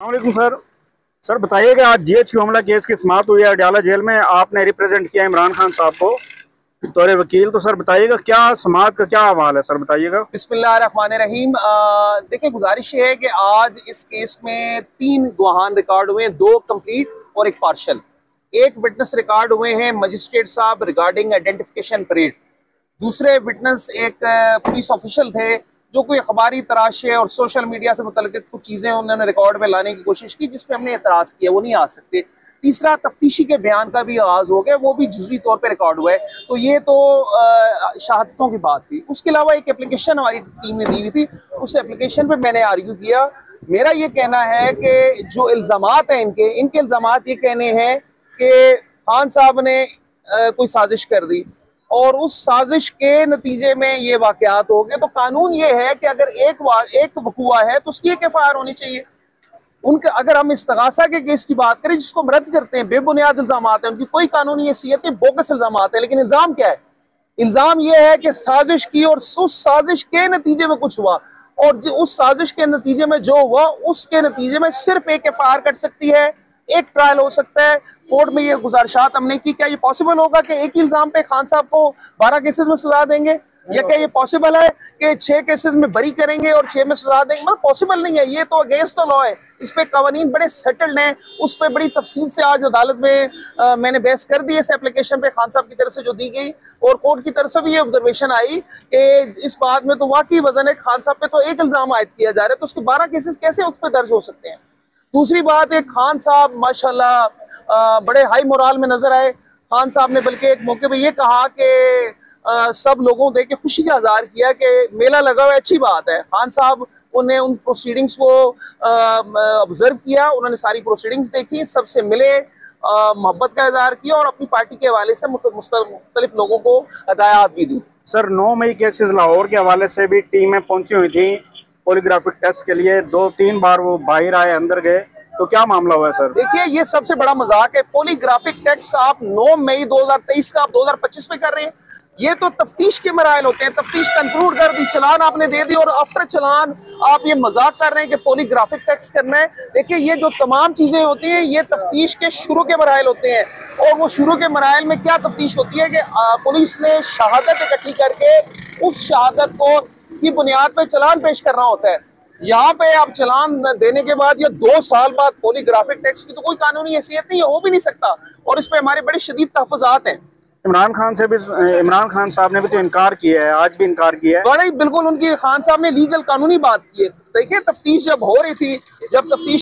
अस्सलामुअलैकुम sir. Sir बताइएगा, आज जीएचक्यू हमला केस की समाप्त हुई है अडयाला जेल में। आपने रिप्रेजेंट किया इमरान खान साहब को तौर वकील। तो सर बताइएगा क्या समाअत का क्या हवाल है, सर बताइएगा। बिस्मिल्लाहिर्रहमानिर्रहीम। देखिए, गुजारिश ये है कि आज इस केस में 3 गवाहान रिकॉर्ड हुए हैं, 2 कंप्लीट और 1 पार्शल। 1 विटनेस रिकॉर्ड हुए हैं मजिस्ट्रेट साहब रिगार्डिंग आइडेंटिफिकेशन परेड। दूसरे विटनेस एक पुलिस ऑफिशियल थे जो कोई अखबारी तराशे और सोशल मीडिया से मुतल्लिक़ कुछ चीज़ें उन्होंने रिकॉर्ड में लाने की कोशिश की जिस पे हमने एतराज़ किया, वो नहीं आ सकते। तीसरा तफ्तीशी के बयान का भी आगाज़ हो गया, वो भी जुज़वी तौर पे रिकॉर्ड हुआ है। तो ये तो शहादतों की बात थी। उसके अलावा एक एप्लीकेशन हमारी टीम ने दी हुई थी, उस एप्लीकेशन पे मैंने आर्ग्यू किया। मेरा ये कहना है कि जो इल्ज़ामात हैं इनके इल्ज़ामात ये कहने हैं कि खान साहब ने कोई साजिश कर दी और उस साजिश के नतीजे में ये वाकयात हो गए। तो कानून ये है कि अगर एक वकूआ है तो उसकी एक एफआईआर होनी चाहिए। उनके अगर हम इस्तगासा के केस की बात करें जिसको हम रद्द करते हैं, बेबुनियाद इल्जामात है, उनकी कोई कानूनी हैसियत नहीं, बोगस इल्जामात है। लेकिन इल्जाम क्या है? इल्जाम ये है कि साजिश की और उस साजिश के नतीजे में कुछ हुआ, और उस साजिश के नतीजे में जो हुआ उसके नतीजे में सिर्फ एक एफआईआर कट सकती है, एक ट्रायल हो सकता है। कोर्ट में ये गुजारिशात हमने की, क्या ये पॉसिबल होगा कि एक ही इल्जाम पे खान साहब को 12 केसेस में सजा देंगे, या क्या ये पॉसिबल है कि 6 केसेस में बरी करेंगे और 6 में सजा देंगे? मतलब पॉसिबल नहीं है, ये तो अगेंस्ट द लॉ है। इस पे कवानीन बड़े सेटल्ड हैं, उस पर बड़ी तफसील से आज अदालत में मैंने बहस कर दी इस एप्लीकेशन पे खान साहब की तरफ से जो दी गई, और कोर्ट की तरफ से भी ये ऑब्जर्वेशन आई कि इस बात में तो वाकई वजन है, खान साहब पे तो एक इल्जाम आयद किया जा रहा है, तो उसके 12 केसेस कैसे उस पर दर्ज हो सकते हैं? दूसरी बात है, खान साहब माशाल्लाह बड़े हाई मोराल में नजर आए। खान साहब ने बल्कि एक मौके पे ये कहा कि सब लोगों देख के खुशी का इजहार किया कि मेला लगा हुआ है, अच्छी बात है। खान साहब उन्हें उन प्रोसीडिंग्स को ऑब्जर्व किया, उन्होंने सारी प्रोसीडिंग्स देखी, सबसे मिले, मोहब्बत का इजहार किया और अपनी पार्टी के हवाले से मुख्तलिफ लोगों को हदायत भी दी। सर 9 मई केसेस लाहौर के हवाले से भी टीमें पहुंची हुई थी पॉलीग्राफिक टेस्ट के लिए। 2-3 बार वो बाहर आए, अंदर गए, तो क्या मामला हुआ है सर? देखिए, ये सबसे बड़ा मजाक है। पॉलीग्राफिक टेस्ट आप 9 मई 2023 का आप 2025 में कर रहे हैं। ये तो तफ्तीश के मराइल होते हैं, तफ्तीश कंक्लूड कर दी, चलान आपने दे दी और आफ्टर चलान आप ये मजाक कर रहे हैं कि पॉलीग्राफिक टेस्ट करना है। देखिए, ये जो तमाम चीजें होती हैं ये तफ्तीश के शुरू के मराइल होते हैं, और वो शुरू के मराइल में क्या तफ्तीश होती है कि पुलिस ने शहादत इकट्ठी करके उस शहादत को की बुनियाद पर चलान पेश करना होता है। यहाँ पे आप चलान देने के बाद या 2 साल बाद पॉलीग्राफिक टेस्ट की तो कोई कानूनी हैसियत नहीं है, हो भी नहीं सकता, और इस पे हमारे बड़े शदीद तहफ़्फ़ुज़ात हैं। इमरान खान साहब ने भी तो इनकार किया है, आज भी इनकार किया है। बड़े बिल्कुल उनकी खान साहब ने लीगल कानूनी बात की है। देखिए, तफ्तीश जब हो रही थी, जब तफ्तीश